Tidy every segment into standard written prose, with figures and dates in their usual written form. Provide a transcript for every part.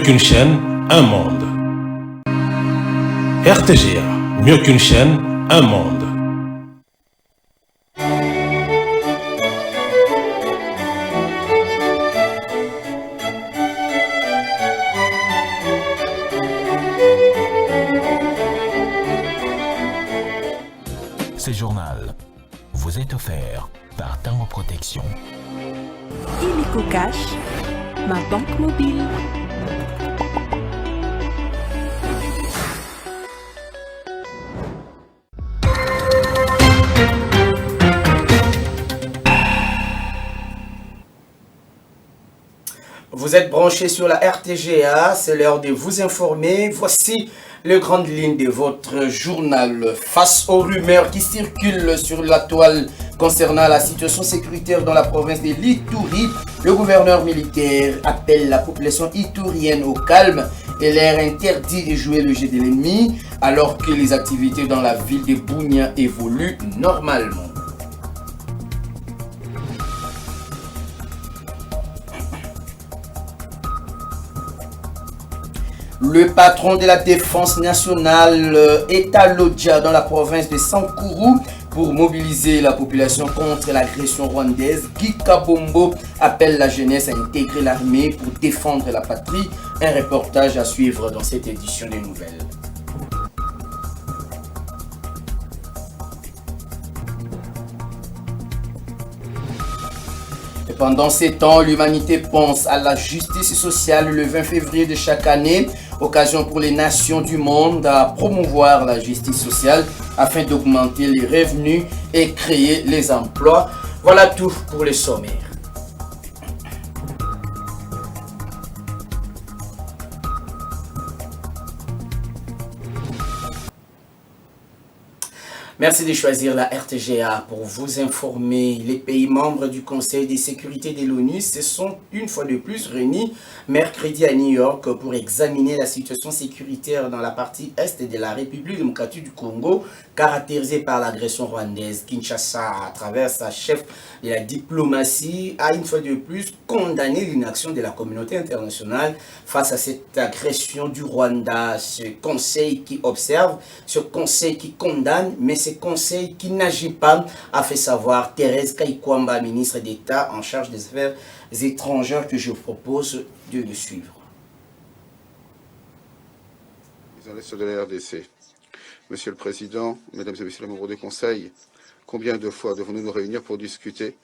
qu'une chaîne, un monde. RTGA, mieux qu'une chaîne, un monde. Ce journal vous est offert par Tango Protection. Illico Cash, ma banque mobile. Vous êtes branchés sur la RTGA, c'est l'heure de vous informer. Voici les grandes lignes de votre journal. Face aux rumeurs qui circulent sur la toile concernant la situation sécuritaire dans la province de l'Ituri, le gouverneur militaire appelle la population itourienne au calme et leur interdit de jouer le jeu de l'ennemi alors que les activités dans la ville de Bunia évoluent normalement. Le patron de la défense nationale est à Lodja dans la province de Sankourou pour mobiliser la population contre l'agression rwandaise. Guy Kabombo appelle la jeunesse à intégrer l'armée pour défendre la patrie. Un reportage à suivre dans cette édition des nouvelles. Et pendant ces temps, l'humanité pense à la justice sociale le 20 février de chaque année. Occasion pour les nations du monde à promouvoir la justice sociale afin d'augmenter les revenus et créer les emplois. Voilà tout pour les sommaires. Merci de choisir la RTGA pour vous informer. Les pays membres du Conseil de sécurité de l'ONU se sont une fois de plus réunis mercredi à New York pour examiner la situation sécuritaire dans la partie est de la République démocratique du Congo, caractérisée par l'agression rwandaise. Kinshasa, à travers sa chef de la diplomatie, a une fois de plus condamné l'inaction de la communauté internationale face à cette agression du Rwanda. Ce conseil qui observe, ce conseil qui condamne, mais ce conseil qui n'agit pas, a fait savoir Thérèse Kaikwamba, ministre d'État en charge des affaires étrangères, que je vous propose de le suivre. Les ministres de la RDC. Monsieur le Président, Mesdames et Messieurs les membres du Conseil, combien de fois devons-nous nous réunir pour discuter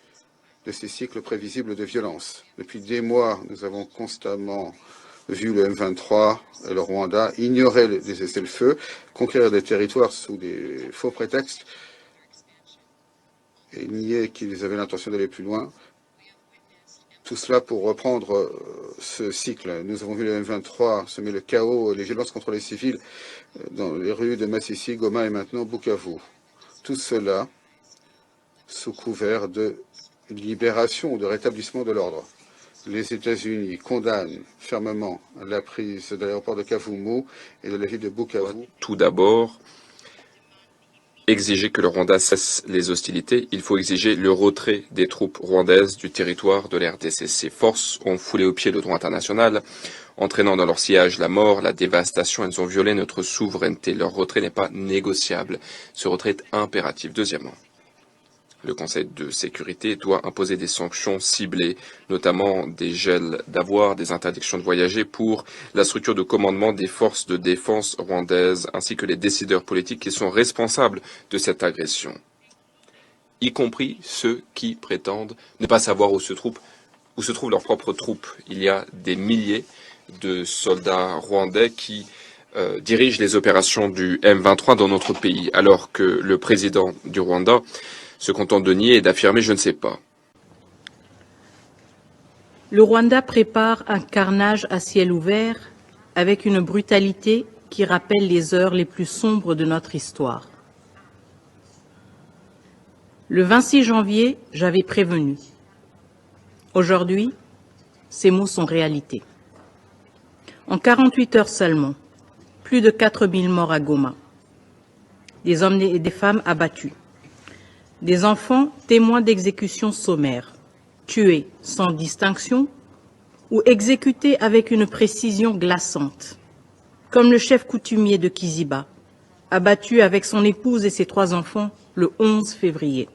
de ces cycles prévisibles de violence? Depuis des mois, nous avons constamment vu le M23 et le Rwanda ignorer les cessez-le-feu, conquérir des territoires sous des faux prétextes et nier qu'ils avaient l'intention d'aller plus loin. Tout cela pour reprendre ce cycle. Nous avons vu le M23 semer le chaos, les violences contre les civils dans les rues de Massissi, Goma et maintenant Bukavu. Tout cela sous couvert de libération, de rétablissement de l'ordre. Les États-Unis condamnent fermement la prise de l'aéroport de Kavumu et de la ville de Bukavu. Tout d'abord, exiger que le Rwanda cesse les hostilités. Il faut exiger le retrait des troupes rwandaises du territoire de la RDC. Ces forces ont foulé au pied le droit international, entraînant dans leur sillage la mort, la dévastation. Elles ont violé notre souveraineté. Leur retrait n'est pas négociable. Ce retrait est impératif. Deuxièmement, le Conseil de sécurité doit imposer des sanctions ciblées, notamment des gels d'avoirs, des interdictions de voyager pour la structure de commandement des forces de défense rwandaises, ainsi que les décideurs politiques qui sont responsables de cette agression, y compris ceux qui prétendent ne pas savoir où se trouvent leurs propres troupes. Il y a des milliers de soldats rwandais qui dirigent les opérations du M23 dans notre pays, alors que le président du Rwanda se contente de nier et d'affirmer « je ne sais pas ». Le Rwanda prépare un carnage à ciel ouvert avec une brutalité qui rappelle les heures les plus sombres de notre histoire. Le 26 janvier, j'avais prévenu. Aujourd'hui, ces mots sont réalité. En 48 heures seulement, plus de 4000 morts à Goma, des hommes et des femmes abattus. Des enfants témoins d'exécutions sommaires, tués sans distinction ou exécutés avec une précision glaçante, comme le chef coutumier de Kiziba, abattu avec son épouse et ses 3 enfants le 11 février,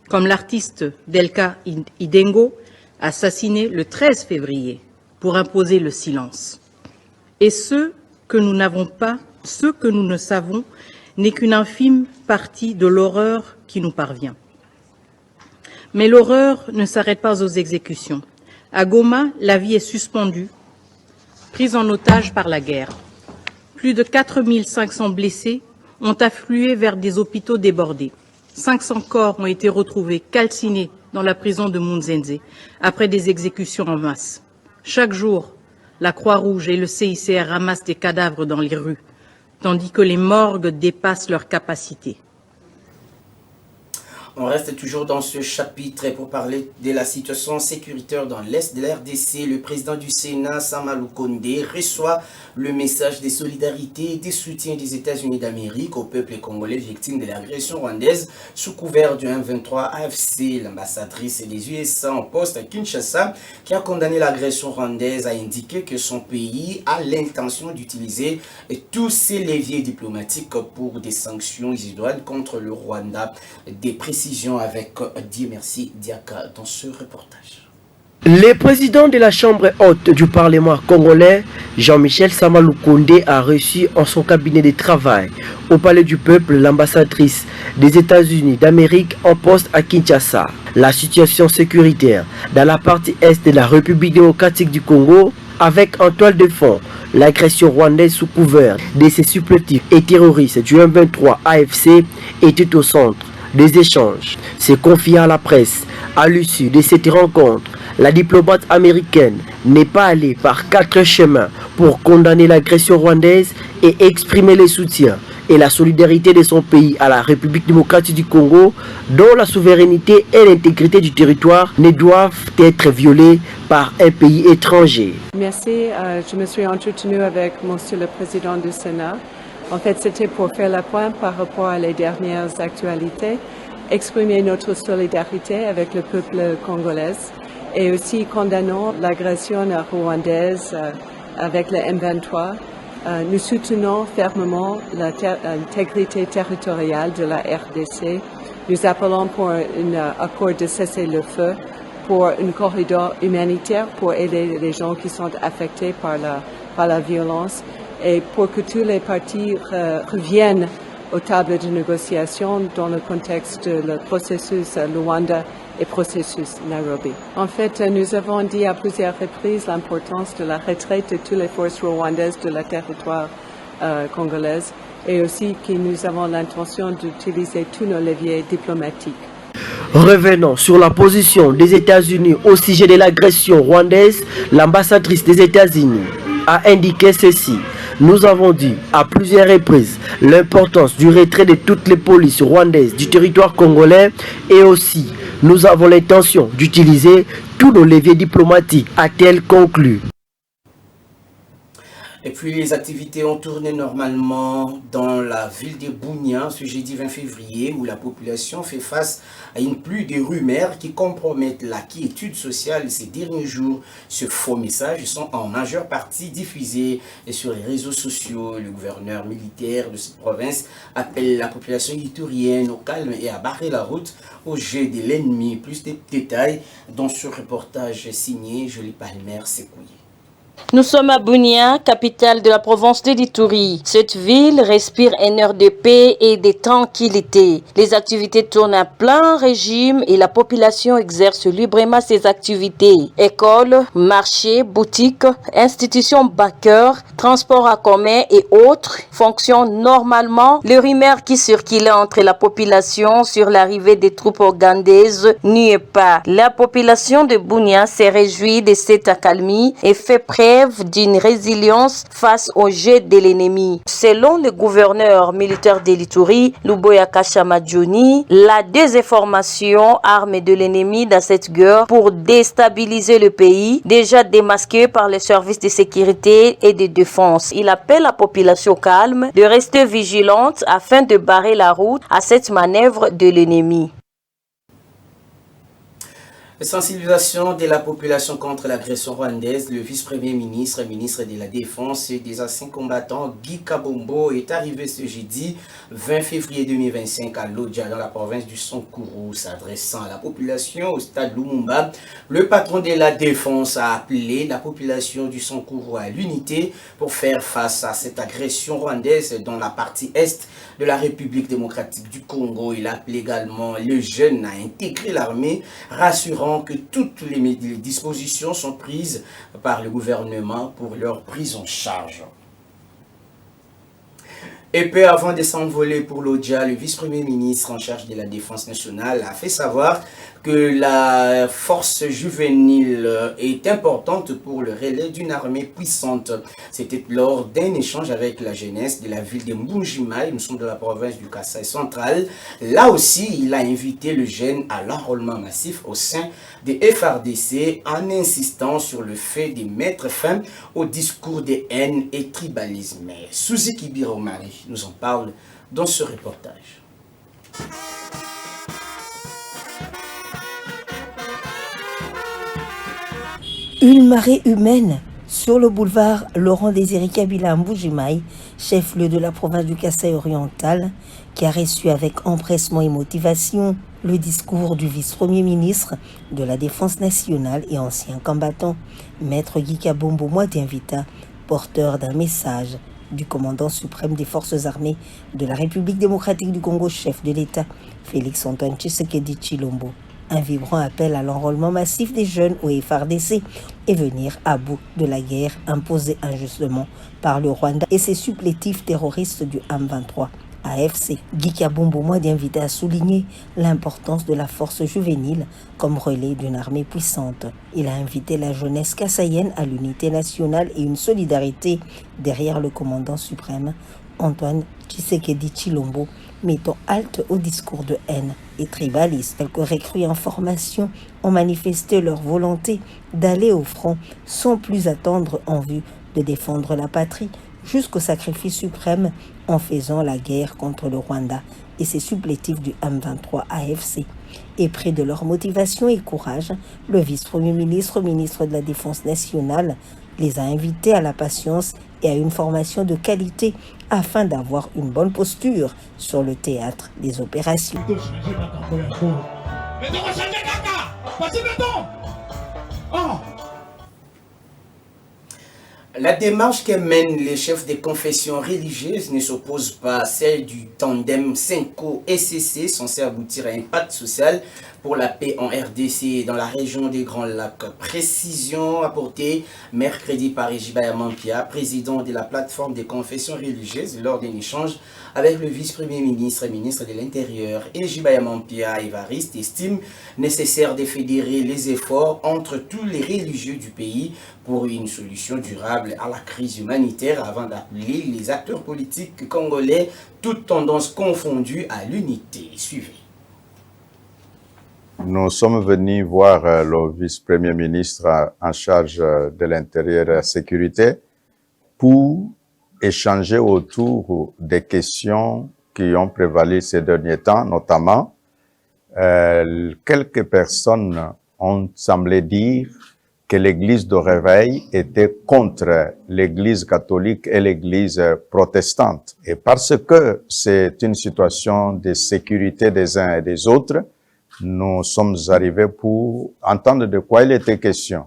comme l'artiste Delka Idengo, assassiné le 13 février pour imposer le silence. Et ce que nous ne savons n'est qu'une infime partie de l'horreur qui nous parvient. Mais l'horreur ne s'arrête pas aux exécutions. À Goma, la vie est suspendue, prise en otage par la guerre. Plus de 4500 blessés ont afflué vers des hôpitaux débordés. 500 corps ont été retrouvés calcinés dans la prison de Munzenze après des exécutions en masse. Chaque jour, la Croix-Rouge et le CICR ramassent des cadavres dans les rues, tandis que les morgues dépassent leurs capacités. On reste toujours dans ce chapitre pour parler de la situation sécuritaire dans l'Est de la RDC. Le président du Sénat, Sama Lukonde, reçoit le message de solidarité et de soutien des États-Unis d'Amérique au peuple congolais victime de l'agression rwandaise sous couvert du 1-23 AFC. L'ambassadrice des USA en poste à Kinshasa, qui a condamné l'agression rwandaise, a indiqué que son pays a l'intention d'utiliser tous ses leviers diplomatiques pour des sanctions idoines contre le Rwanda. Des précisions avec Dieu merci Diaka dans ce reportage. Le président de la Chambre haute du Parlement congolais, Jean-Michel Sama Lukonde, a reçu en son cabinet de travail au Palais du Peuple l'ambassadrice des États-Unis d'Amérique en poste à Kinshasa. La situation sécuritaire dans la partie est de la République démocratique du Congo, avec en toile de fond l'agression rwandaise sous couvert de ses supplétifs et terroristes du 1-23 AFC, était au centre des échanges. C'est confié à la presse. À l'issue de cette rencontre, la diplomate américaine n'est pas allée par 4 chemins pour condamner l'agression rwandaise et exprimer le soutien et la solidarité de son pays à la République démocratique du Congo, dont la souveraineté et l'intégrité du territoire ne doivent être violées par un pays étranger. Merci. Je me suis entretenue avec Monsieur le Président du Sénat. En fait, c'était pour faire le point par rapport à les dernières actualités, exprimer notre solidarité avec le peuple congolais et aussi condamnant l'agression rwandaise avec le M23. Nous soutenons fermement l'intégrité territoriale de la RDC. Nous appelons pour un accord de cessez-le-feu, pour un corridor humanitaire pour aider les gens qui sont affectés par la violence et pour que tous les partis reviennent aux tables de négociation dans le contexte du processus Luanda et processus Nairobi. En fait, nous avons dit à plusieurs reprises l'importance de la retraite de toutes les forces rwandaises de la territoire congolais et aussi que nous avons l'intention d'utiliser tous nos leviers diplomatiques. Revenons sur la position des États-Unis au sujet de l'agression rwandaise, l'ambassadrice des États-Unis a indiqué ceci. Nous avons dit à plusieurs reprises l'importance du retrait de toutes les polices rwandaises du territoire congolais et aussi nous avons l'intention d'utiliser tous nos leviers diplomatiques, a-t-elle conclu. Et puis les activités ont tourné normalement dans la ville de Bunia ce jeudi 20 février où la population fait face à une pluie de rumeurs qui compromettent la quiétude sociale ces derniers jours. Ces faux messages sont en majeure partie diffusés sur les réseaux sociaux. Le gouverneur militaire de cette province appelle la population iturienne au calme et à barrer la route au jet de l'ennemi. Plus de détails dans ce reportage signé Jolie Palmer Sekouye. Nous sommes à Bunia, capitale de la province de l'Ituri. Cette ville respire un air de paix et de tranquillité. Les activités tournent à plein régime et la population exerce librement ses activités. Écoles, marchés, boutiques, institutions bancaires, transports en commun et autres fonctionnent normalement. Les rumeurs qui circulaient entre la population sur l'arrivée des troupes ougandaises n'y est pas. La population de Bunia s'est réjouie de cette accalmie et fait preuve d'une résilience face au jet de l'ennemi. Selon le gouverneur militaire de l'Ituri, Luboya Kashamadjoni, la désinformation arme de l'ennemi dans cette guerre pour déstabiliser le pays, déjà démasqué par les services de sécurité et de défense. Il appelle la population calme de rester vigilante afin de barrer la route à cette manœuvre de l'ennemi. Sensibilisation de la population contre l'agression rwandaise, le vice-premier ministre, ministre de la Défense et des anciens combattants, Guy Kabombo, est arrivé ce jeudi 20 février 2025 à Lodja, dans la province du Sankuru. S'adressant à la population au stade Lumumba, le patron de la Défense a appelé la population du Sankuru à l'unité pour faire face à cette agression rwandaise dans la partie est de la République démocratique du Congo. Il a appelé également les jeunes à intégrer l'armée, rassurant que toutes les dispositions sont prises par le gouvernement pour leur prise en charge. Et peu avant de s'envoler pour l'Odja, le vice-premier ministre en charge de la Défense nationale a fait savoir que la force juvénile est importante pour le relais d'une armée puissante. C'était lors d'un échange avec la jeunesse de la ville de Mbujimai, nous sommes de la province du Kasaï central. Là aussi, il a invité le jeune à l'enrôlement massif au sein des FRDC en insistant sur le fait de mettre fin au discours de haine et tribalisme. Suzy Kibiromari nous en parle dans ce reportage. Une marée humaine sur le boulevard Laurent-Désiré Kabila à Mbujimai, chef-lieu de la province du Kasaï oriental, qui a reçu avec empressement et motivation le discours du vice-premier ministre de la Défense nationale et ancien combattant, Maître Guy Kabombo Mwadienvita, porteur d'un message du commandant suprême des forces armées de la République démocratique du Congo, chef de l'État, Félix-Antoine Tshisekedi Tshilombo. Un vibrant appel à l'enrôlement massif des jeunes au FRDC et venir à bout de la guerre imposée injustement par le Rwanda et ses supplétifs terroristes du M23. AFC, Guy Kabombo Mwadienvita a souligné l'importance de la force juvénile comme relais d'une armée puissante. Il a invité la jeunesse kassaïenne à l'unité nationale et une solidarité derrière le commandant suprême, Antoine Tshisekedi Tshilombo, mettant halte au discours de haine et tribaliste. Quelques recrues en formation ont manifesté leur volonté d'aller au front sans plus attendre en vue de défendre la patrie jusqu'au sacrifice suprême en faisant la guerre contre le Rwanda et ses supplétifs du M23 AFC. Et près de leur motivation et courage, le vice-premier ministre, ministre de la Défense nationale, les a invités à la patience et à une formation de qualité afin d'avoir une bonne posture sur le théâtre des opérations. La démarche que mènent les chefs des confessions religieuses ne s'oppose pas à celle du tandem Senko-SCC censé aboutir à un pacte social pour la paix en RDC et dans la région des Grands Lacs. Précision apportée mercredi par Ejibaya Mampia, président de la plateforme des confessions religieuses, lors d'un échange avec le vice-premier ministre et ministre de l'Intérieur. Ejibaya Mampia Évariste estime nécessaire de fédérer les efforts entre tous les religieux du pays pour une solution durable à la crise humanitaire avant d'appeler les acteurs politiques congolais, toutes tendances confondues, à l'unité. Suivez. Nous sommes venus voir le vice-premier ministre en charge de l'Intérieur et de la Sécurité pour échanger autour des questions qui ont prévalu ces derniers temps, notamment quelques personnes ont semblé dire que l'Église de Réveil était contre l'Église catholique et l'Église protestante. Et parce que c'est une situation de sécurité des uns et des autres, nous sommes arrivés pour entendre de quoi il était question.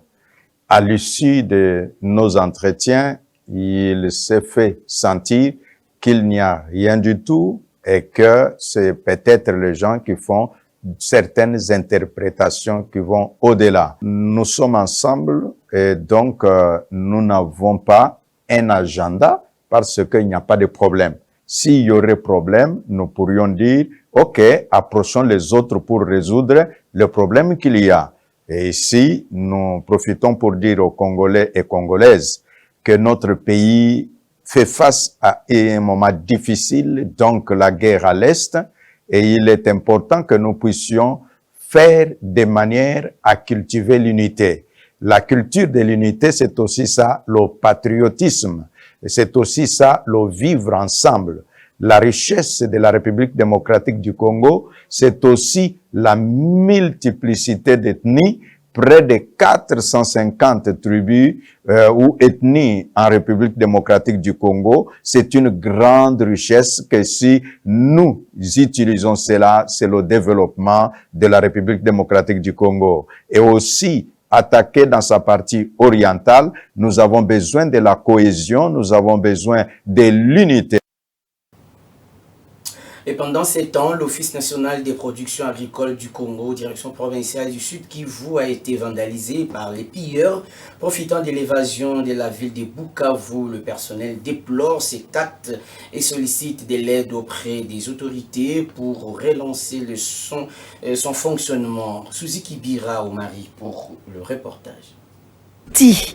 À l'issue de nos entretiens, il s'est fait sentir qu'il n'y a rien du tout et que c'est peut-être les gens qui font certaines interprétations qui vont au-delà. Nous sommes ensemble et donc nous n'avons pas un agenda parce qu'il n'y a pas de problème. S'il y aurait problème, nous pourrions dire « Ok, approchons les autres pour résoudre le problème qu'il y a ». Et ici, nous profitons pour dire aux Congolais et Congolaises que notre pays fait face à un moment difficile, donc la guerre à l'Est, et il est important que nous puissions faire de manière à cultiver l'unité. La culture de l'unité, c'est aussi ça, le patriotisme. C'est aussi ça, le vivre ensemble. la richesse de la République démocratique du Congo, c'est aussi la multiplicité d'ethnies, près de 450 tribus ou ethnies en République démocratique du Congo. C'est une grande richesse que si nous utilisons cela, c'est le développement de la République démocratique du Congo. Et aussi, attaqué dans sa partie orientale, nous avons besoin de la cohésion, nous avons besoin de l'unité. Et pendant ces temps, l'Office national des productions agricoles du Congo, direction provinciale du Sud Kivu, a été vandalisé par les pilleurs. Profitant de l'évasion de la ville de Bukavu, le personnel déplore cet acte et sollicite de l'aide auprès des autorités pour relancer son fonctionnement. Suzy Kibira au Mali pour le reportage.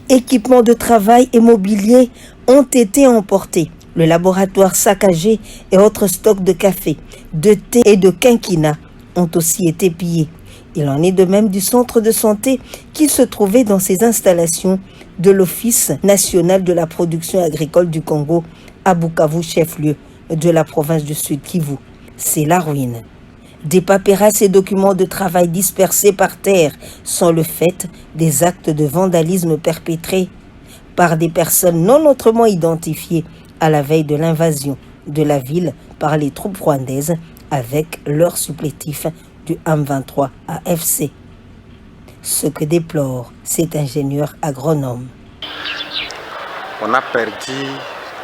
Équipements de travail et mobilier ont été emportés. Le laboratoire saccagé et autres stocks de café, de thé et de quinquina ont aussi été pillés. Il en est de même du centre de santé qui se trouvait dans ces installations de l'Office national de la production agricole du Congo à Bukavu, chef-lieu de la province du Sud Kivu. C'est la ruine. Des papyrasses et documents de travail dispersés par terre sont le fait des actes de vandalisme perpétrés par des personnes non autrement identifiées à la veille de l'invasion de la ville par les troupes rwandaises avec leur supplétif du M23 AFC. Ce que déplore cet ingénieur agronome. On a perdu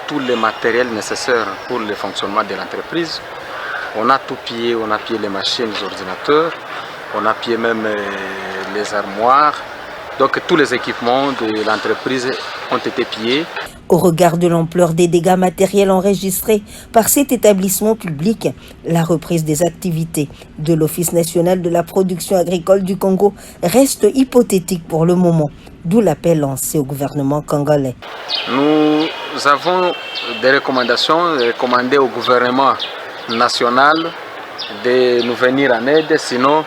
tout le matériel nécessaire pour le fonctionnement de l'entreprise. On a tout pillé, on a pillé les machines, les ordinateurs, on a pillé même les armoires. Donc tous les équipements de l'entreprise ont été pillés. Au regard de l'ampleur des dégâts matériels enregistrés par cet établissement public, la reprise des activités de l'Office national de la production agricole du Congo reste hypothétique pour le moment, d'où l'appel lancé au gouvernement congolais. Nous avons des recommandations recommandées au gouvernement national de nous venir en aide, sinon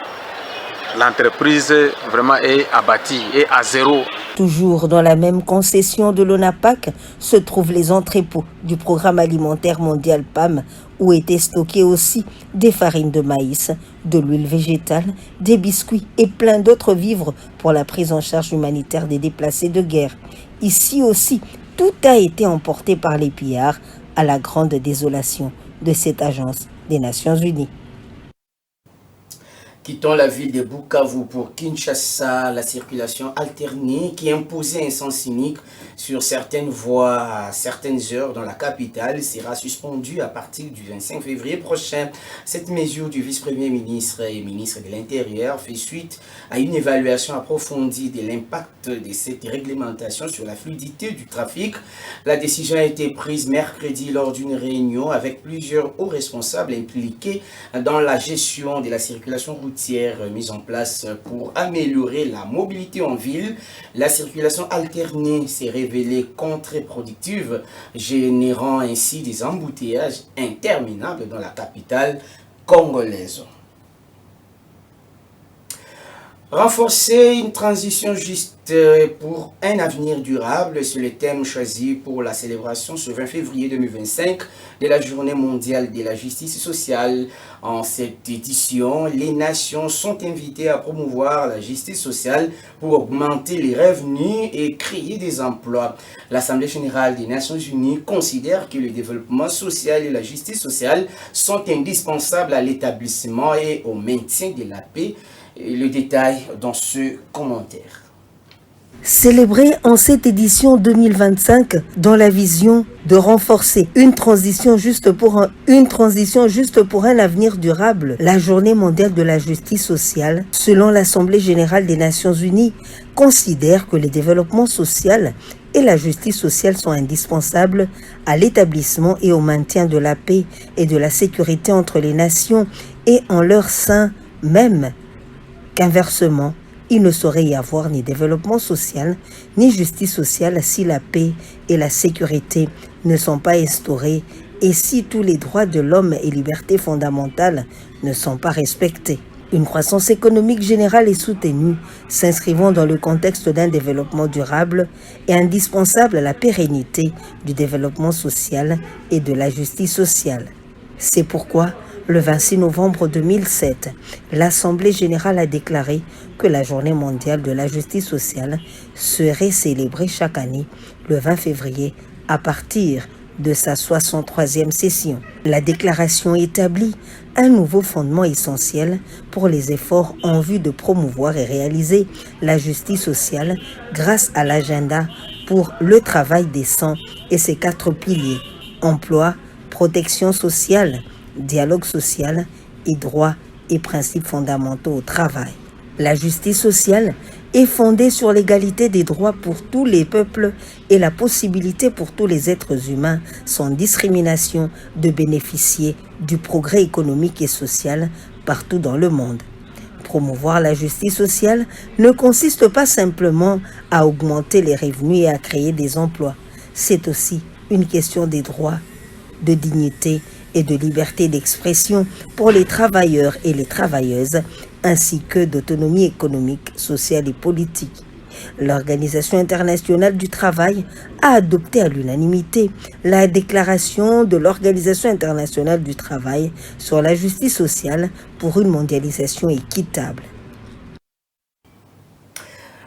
l'entreprise vraiment est abattie, est à zéro. Toujours dans la même concession de l'ONAPAC se trouvent les entrepôts du Programme alimentaire mondial PAM où étaient stockées aussi des farines de maïs, de l'huile végétale, des biscuits et plein d'autres vivres pour la prise en charge humanitaire des déplacés de guerre. Ici aussi, tout a été emporté par les pillards à la grande désolation de cette agence des Nations Unies. Quittons la ville de Bukavu pour Kinshasa, la circulation alternée qui imposait un sens unique sur certaines voies à certaines heures dans la capitale sera suspendue à partir du 25 février prochain. Cette mesure du vice-premier ministre et ministre de l'Intérieur fait suite à une évaluation approfondie de l'impact de cette réglementation sur la fluidité du trafic. La décision a été prise mercredi lors d'une réunion avec plusieurs hauts responsables impliqués dans la gestion de la circulation routière mise en place pour améliorer la mobilité en ville. La circulation alternée s'est révélée contre-productive, générant ainsi des embouteillages interminables dans la capitale congolaise. Renforcer une transition juste pour un avenir durable, c'est le thème choisi pour la célébration ce 20 février 2025 de la Journée mondiale de la justice sociale. En cette édition, les nations sont invitées à promouvoir la justice sociale pour augmenter les revenus et créer des emplois. L'Assemblée générale des Nations unies considère que le développement social et la justice sociale sont indispensables à l'établissement et au maintien de la paix. Et le détail dans ce commentaire. Célébré en cette édition 2025 dans la vision de renforcer une transition juste pour un avenir durable, la Journée mondiale de la justice sociale, selon l'Assemblée générale des Nations unies, considère que le développement social et la justice sociale sont indispensables à l'établissement et au maintien de la paix et de la sécurité entre les nations et en leur sein même. Qu'inversement, il ne saurait y avoir ni développement social, ni justice sociale si la paix et la sécurité ne sont pas instaurées et si tous les droits de l'homme et libertés fondamentales ne sont pas respectés. Une croissance économique générale et soutenue, s'inscrivant dans le contexte d'un développement durable, est indispensable à la pérennité du développement social et de la justice sociale. C'est pourquoi, le 26 novembre 2007, l'Assemblée générale a déclaré que la Journée mondiale de la justice sociale serait célébrée chaque année le 20 février à partir de sa 63e session. La déclaration établit un nouveau fondement essentiel pour les efforts en vue de promouvoir et réaliser la justice sociale grâce à l'agenda pour le travail décent et ses 4 piliers: emploi, protection sociale, dialogue social et droits et principes fondamentaux au travail. La justice sociale est fondée sur l'égalité des droits pour tous les peuples et la possibilité pour tous les êtres humains, sans discrimination, de bénéficier du progrès économique et social partout dans le monde. Promouvoir la justice sociale ne consiste pas simplement à augmenter les revenus et à créer des emplois. C'est aussi une question des droits, de dignité et de liberté d'expression pour les travailleurs et les travailleuses, ainsi que d'autonomie économique, sociale et politique. L'Organisation internationale du travail a adopté à l'unanimité la déclaration de l'Organisation internationale du travail sur la justice sociale pour une mondialisation équitable.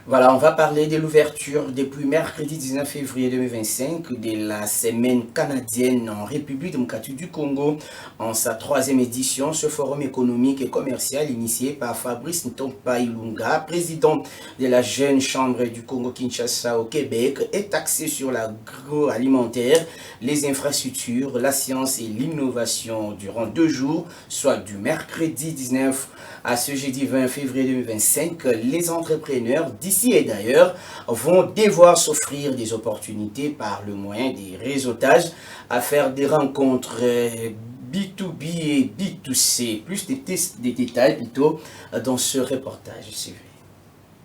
Voilà, on va parler de l'ouverture depuis mercredi 19 février 2025 de la semaine canadienne en République démocratique du Congo en sa 3e édition. Ce forum économique et commercial initié par Fabrice Ntompa Ilunga, président de la Jeune Chambre du Congo-Kinshasa au Québec, est axé sur l'agroalimentaire, les infrastructures, la science et l'innovation durant 2 jours, soit du mercredi 19 à ce jeudi 20 février 2025. Les entrepreneurs d'ici et d'ailleurs vont devoir s'offrir des opportunités par le moyen des réseautages à faire des rencontres B2B et B2C. Plus des détails plutôt dans ce reportage suivi.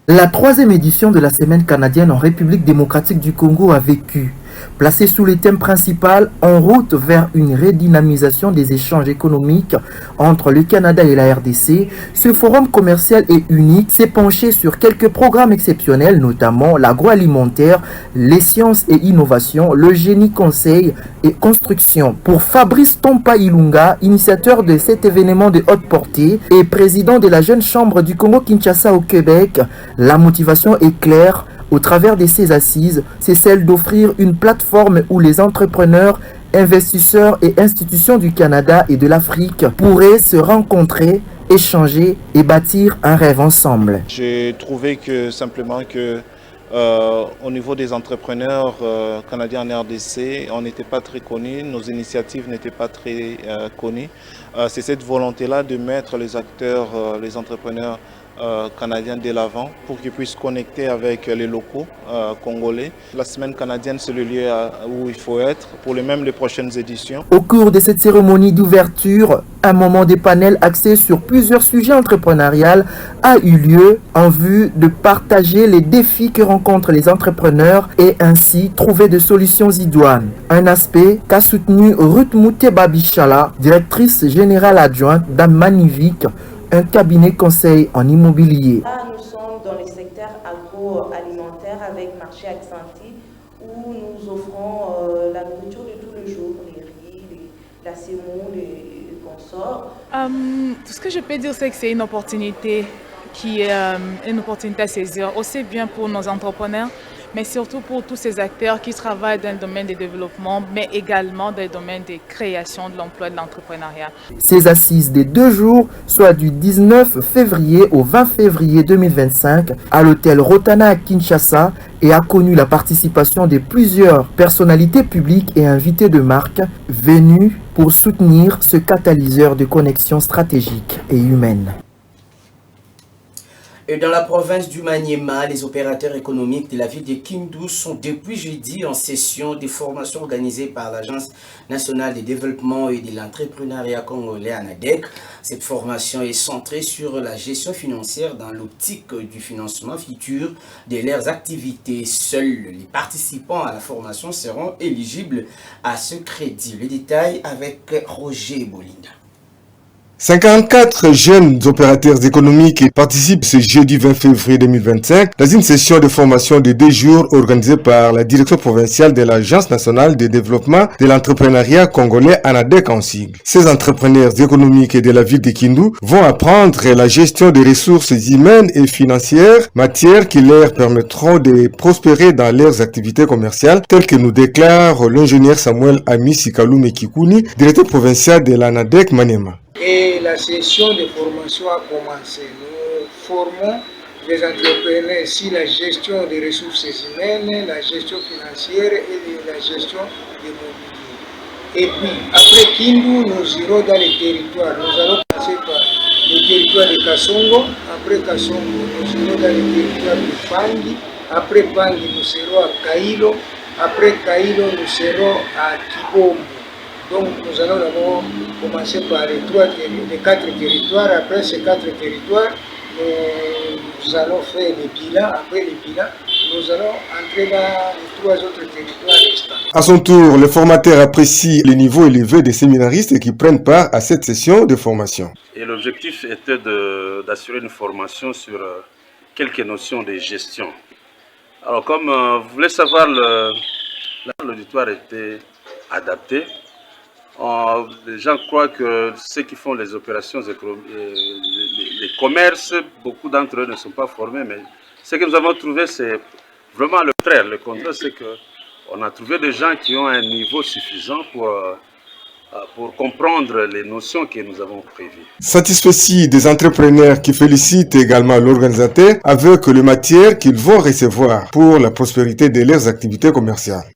La 3e édition de la Semaine canadienne en République démocratique du Congo a vécu. Placé sous le thème principal en route vers une redynamisation des échanges économiques entre le Canada et la RDC, ce forum commercial et unique s'est penché sur quelques programmes exceptionnels, notamment l'agroalimentaire, les sciences et innovations, le génie conseil et construction. Pour Fabrice Ntompa Ilunga, initiateur de cet événement de haute portée et président de la Jeune Chambre du Congo-Kinshasa au Québec, la motivation est claire. Au travers de ces assises, c'est celle d'offrir une plateforme où les entrepreneurs, investisseurs et institutions du Canada et de l'Afrique pourraient se rencontrer, échanger et bâtir un rêve ensemble. J'ai trouvé que simplement que au niveau des entrepreneurs canadiens en RDC, on n'était pas très connus, nos initiatives n'étaient pas très connues. C'est cette volonté-là de mettre les acteurs, les entrepreneurs canadiens de l'avant pour qu'ils puissent connecter avec les locaux congolais. La semaine canadienne, c'est le lieu où il faut être pour les prochaines éditions. Au cours de cette cérémonie d'ouverture, un moment des panels axé sur plusieurs sujets entrepreneuriaux a eu lieu en vue de partager les défis que rencontrent les entrepreneurs et ainsi trouver des solutions idoines. Un aspect qu'a soutenu Ruth Mouteba Bichala, directrice générale adjointe d'Amanivik, un cabinet conseil en immobilier. Là, nous sommes dans le secteur agroalimentaire avec Marché Accenti où nous offrons la nourriture de tous les jours, les riz, la semoule, les consorts. Tout ce que je peux dire, c'est que c'est une opportunité qui est une opportunité à saisir, aussi bien pour nos entrepreneurs, mais surtout pour tous ces acteurs qui travaillent dans le domaine du développement, mais également dans le domaine de création de l'emploi et de l'entrepreneuriat. Ces assises des 2 jours, soit du 19 février au 20 février 2025, à l'hôtel Rotana à Kinshasa, et a connu la participation de plusieurs personnalités publiques et invités de marque venus pour soutenir ce catalyseur de connexion stratégique et humaine. Et dans la province du Maniema, les opérateurs économiques de la ville de Kindu sont depuis jeudi en session de formation organisée par l'Agence nationale de développement et de l'entrepreneuriat congolais ANADEC. Cette formation est centrée sur la gestion financière dans l'optique du financement futur de leurs activités. Seuls les participants à la formation seront éligibles à ce crédit. Le détail avec Roger Bolinda. 54 jeunes opérateurs économiques participent ce jeudi 20 février 2025 dans une session de formation de 2 jours organisée par la direction provinciale de l'Agence nationale de développement de l'entrepreneuriat congolais ANADEC en sigle. Ces entrepreneurs économiques de la ville de Kindu vont apprendre la gestion des ressources humaines et financières, matières qui leur permettront de prospérer dans leurs activités commerciales, telles que nous déclare l'ingénieur Samuel Amisi Kalume Kikouni, directeur provincial de l'ANADEC Maniema. Et la session de formation a commencé. Nous formons les entrepreneurs sur la gestion des ressources humaines, la gestion financière et la gestion des mobiliers. Et puis, après Kindu, nous irons dans les territoires. Nous allons passer par le territoire de Kassongo. Après Kassongo, nous irons dans le territoire de Pangi. Après Pangi, nous serons à Kailo. Après Kailo, nous serons à Kibombo. Donc nous allons d'abord commencer par les 4 territoires. Après ces 4 territoires, nous allons faire des bilans. Après les bilans, nous allons entrer dans les 3 autres territoires restants. À son tour, le formateur apprécie le niveau élevé des séminaristes qui prennent part à cette session de formation. Et l'objectif était d'assurer une formation sur quelques notions de gestion. Alors comme vous voulez savoir, l'auditoire était adapté. Les gens croient que ceux qui font les opérations, les commerces, beaucoup d'entre eux ne sont pas formés, mais ce que nous avons trouvé, c'est vraiment le contraire. Le contraire, c'est qu'on a trouvé des gens qui ont un niveau suffisant pour comprendre les notions que nous avons prévues. Satisfait des entrepreneurs qui félicitent également l'organisateur avec les matières qu'ils vont recevoir pour la prospérité de leurs activités commerciales.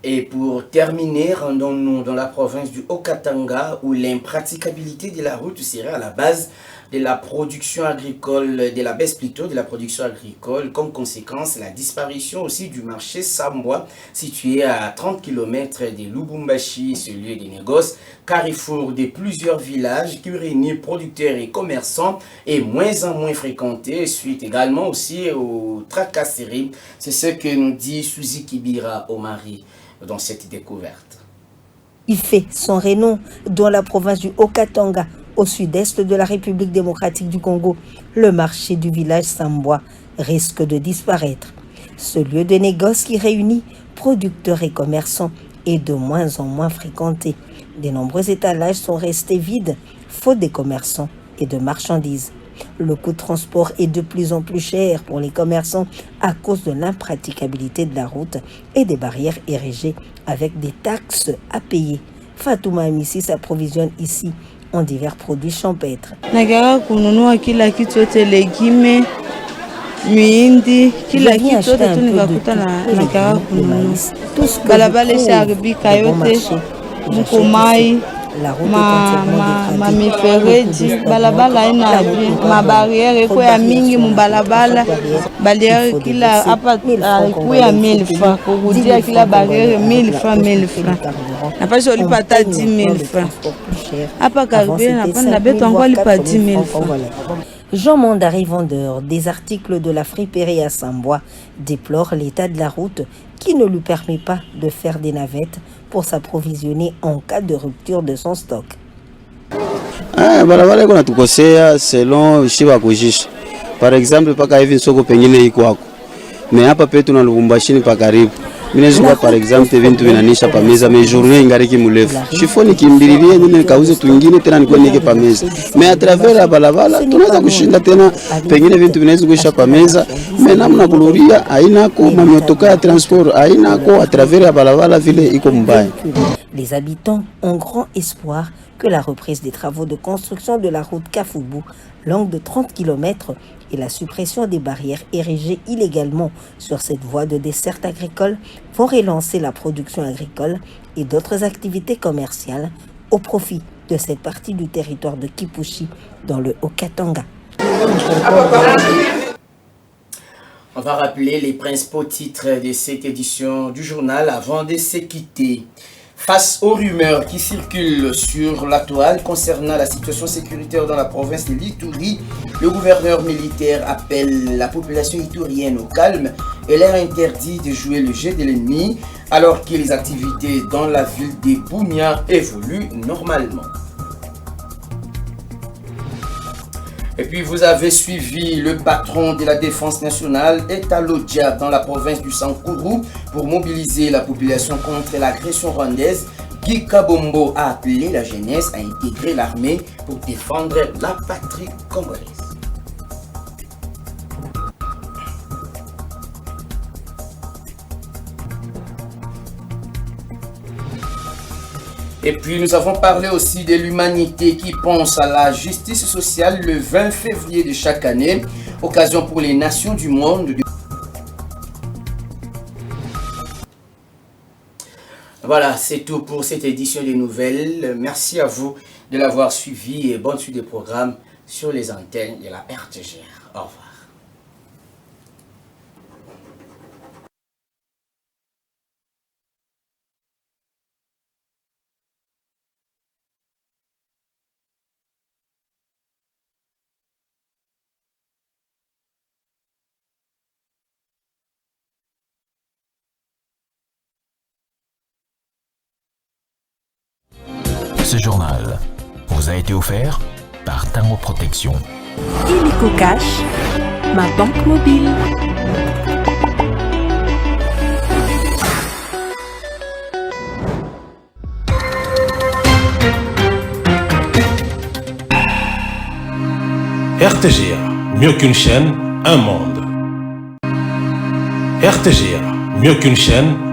Et pour terminer, rendons-nous dans la province du Haut-Katanga où l'impraticabilité de la route serait à la base de la production agricole, de la baisse plutôt de la production agricole. Comme conséquence, la disparition aussi du marché Sambwa, situé à 30 km de Lubumbashi, ce lieu de négoce, carrefour de plusieurs villages qui réunit producteurs et commerçants et moins en moins fréquenté, suite également aussi aux tracasseries. C'est ce que nous dit Suzy Kibira Omari dans cette découverte. Il fait son renom dans la province du Haut-Katanga, au sud-est de la République démocratique du Congo. Le marché du village Sambwa risque de disparaître. Ce lieu de négoce qui réunit producteurs et commerçants est de moins en moins fréquenté. De nombreux étalages sont restés vides, faute des commerçants et de marchandises. Le coût de transport est de plus en plus cher pour les commerçants à cause de l'impraticabilité de la route et des barrières érigées avec des taxes à payer. Fatouma Amissi s'approvisionne ici en divers produits champêtres. La route est mifereji balabala ina mabariere kwa ya mingi mubalabala baliere kila hapa kuya 1000 francs kurudia kila bariere 1000 francs na pasho lipata 10000 francs hapa karibia na panda beto ngwa lipa 10000 francs. Jean Mandari, vendeur des articles de la friperie à Sambwa, déplore l'état de la route qui ne lui permet pas de faire des navettes pour s'approvisionner en cas de rupture de son stock. Barabara iko natukosea selon shiba kujisha. Par exemple paka hivi soko pengine iko hako. Mais hapa petu na Lubumbashi pa karibu. Minezwa par exemple vintu vinanisha pameza mais journée ingariki mulefu. Shifoni kimbililie nene kauze twingine tena niko nike pameza. Mais à travers la balabala tunaweza kushinda tena pengine vintu vinaweza kuisha pameza. Mais namna kururia haina ko mamiotoka ya transport haina ko à travers la balabala vile iko mbaya. Les habitants ont grand espoir que la reprise des travaux de construction de la route Kafoubou, longue de 30 km, et la suppression des barrières érigées illégalement sur cette voie de desserte agricole vont relancer la production agricole et d'autres activités commerciales au profit de cette partie du territoire de Kipushi dans le Haut-Katanga. On va rappeler les principaux titres de cette édition du journal avant de se quitter. Face aux rumeurs qui circulent sur la toile concernant la situation sécuritaire dans la province de l'Ituri, le gouverneur militaire appelle la population iturienne au calme et leur interdit de jouer le jeu de l'ennemi alors que les activités dans la ville de Bunia évoluent normalement. Et puis vous avez suivi le patron de la défense nationale est à Lodja dans la province du Sankourou pour mobiliser la population contre l'agression rwandaise. Guy Kabombo a appelé la jeunesse à intégrer l'armée pour défendre la patrie congolaise. Et puis nous avons parlé aussi de l'humanité qui pense à la justice sociale le 20 février de chaque année, occasion pour les nations du monde de... Voilà, c'est tout pour cette édition des nouvelles. Merci à vous de l'avoir suivi et bonne suite des programmes sur les antennes de la RTGR. Au revoir. Ce journal vous a été offert par Tango Protection. Illico Cash, ma banque mobile. RTGA, mieux qu'une chaîne, un monde. RTGA, mieux qu'une chaîne,